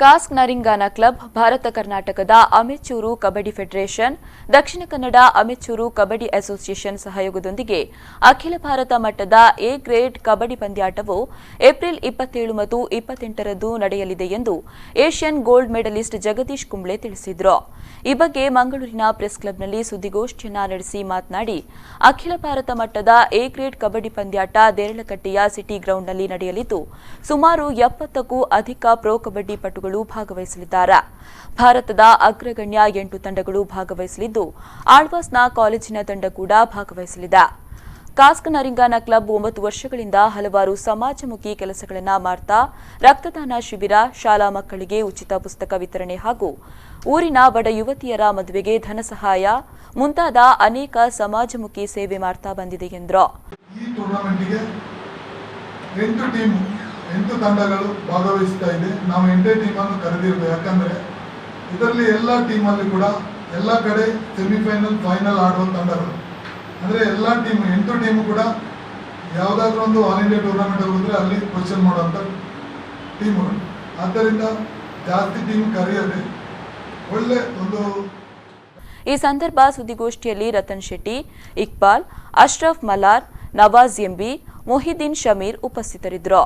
ಕಾಸ್ಕ್ Naringana club, Bharat ಕರ್ನಾಟಕದ amateur kabaddi federation, Dakshina Kannada amateur kabaddi association ಸಹಯೋಗದೊಂದಿಗೆ ಅಖಿಲ ಭಾರತ ಮಟ್ಟದ ಎ ಗ್ರೇಡ್ ಕಬಡ್ಡಿ ಪಂದ್ಯಾಟವು ಏಪ್ರಿಲ್ 27 ಮತ್ತು 28ರಂದು ನಡೆಯಲಿದೆ ಎಂದು Asian gold medalist Jagadish Kumble ತಿಳಿಸಿದರು. ಈ ಬಗ್ಗೆ ಮಂಗಳೂರಿನ ಪ್ರೆಸ್ ಕ್ಲಬ್ನಲ್ಲಿ ಸುದ್ದಿಗೋಷ್ಠಿಯನ್ನು ನಡೆಸಿ ಮಾತನಾಡಿ, ಅಖಿಲ ಭಾರತ ಮಟ್ಟದ ಎ ಗ್ರೇಡ್ ಕಬಡ್ಡಿ ಪಂದ್ಯಾಟ ದೇರಳಕಟ್ಟೆಯ ಸಿಟಿ ಗ್ರೌಂಡ್ನಲ್ಲಿ ನಡೆಯಲಿದ್ದು, ಸುಮಾರು 70ಕ್ಕೂ ಅಧಿಕ ಪ್ರೊ ಕಬಡ್ಡಿ ಪಟುಗಳು ಭಾಗವಹಿಸಲಿದ್ದಾರೆ. ಭಾರತದ ಅಗ್ರಗಣ್ಯ 8 ತಂಡಗಳು ಭಾಗವಹಿಸಲಿದ್ದು, ಆಳ್ವಾಸ್ನ ಕಾಲೇಜಿನ ತಂಡ ಕೂಡ ಭಾಗವಹಿಸಲಿದೆ. ಕಾಸ್ಕ್ ನರಿಂಗಾನ ಕ್ಲಬ್ 9 ವರ್ಷಗಳಿಂದ ಹಲವಾರು ಸಮಾಜಮುಖಿ ಕೆಲಸಗಳನ್ನು ಮಾಡ್ತಾ ರಕ್ತದಾನ ಶಿಬಿರ, ಶಾಲಾ ಮಕ್ಕಳಿಗೆ ಉಚಿತ ಪುಸ್ತಕ ವಿತರಣೆ ಹಾಗೂ ಊರಿನ ಬಡ ಯುವತಿಯರ ಮದುವೆಗೆ ಧನ ಸಹಾಯ ಮುಂತಾದ ಅನೇಕ ಸಮಾಜಮುಖಿ ಸೇವೆ ಮಾಡ್ತಾ ಬಂದಿದೆ ಎಂದರು. ಈ ಟೂರ್ನಮೆಂಟ್ಗೆ 8 ತಂಡಗಳು ಭಾಗವಹಿಸ್ತಾ ಇದೆ. ನಾವು 8 ಟೀಮನ್ನು ಕರೆದಿರ್ಬೇಕು. ಯಾಕಂದ್ರೆ ಇದರಲ್ಲಿ ಎಲ್ಲ ಟೀಮಲ್ಲಿ ಕೂಡ ಎಲ್ಲ ಕಡೆ ಸೆಮಿಫೈನಲ್, ಫೈನಲ್ ಆಡುವ ತಂಡಗಳು ಅಂದರೆ ಎಲ್ಲ ಟೀಮ್ 8 ಟೀಮು ಕೂಡ ಯಾವುದಾದ್ರೂ ಒಂದು ಆಲ್ ಇಂಡಿಯಾ ಟೂರ್ನಮೆಂಟ್ ಹೋಗಿದ್ರೆ ಅಲ್ಲಿ ಕ್ವಶನ್ ಮಾಡುವಂಥ ಟೀಮುಗಳು. ಆದ್ದರಿಂದ ಜಾಸ್ತಿ ಟೀಮ್ ಕರೆಯದೆ ಒಳ್ಳೆ ಒಂದು. ಈ ಸಂದರ್ಭ ಸುದ್ದಿಗೋಷ್ಠಿಯಲ್ಲಿ ರತನ್ ಶೆಟ್ಟಿ, ಇಕ್ಬಾಲ್, ಅಶ್ರಫ್ ಮಲಾರ್, ನವಾಜ್ ಎಂಬಿ, ಮೊಹಿದ್ದೀನ್ ಶಮೀರ್ ಉಪಸ್ಥಿತರಿದ್ದರು.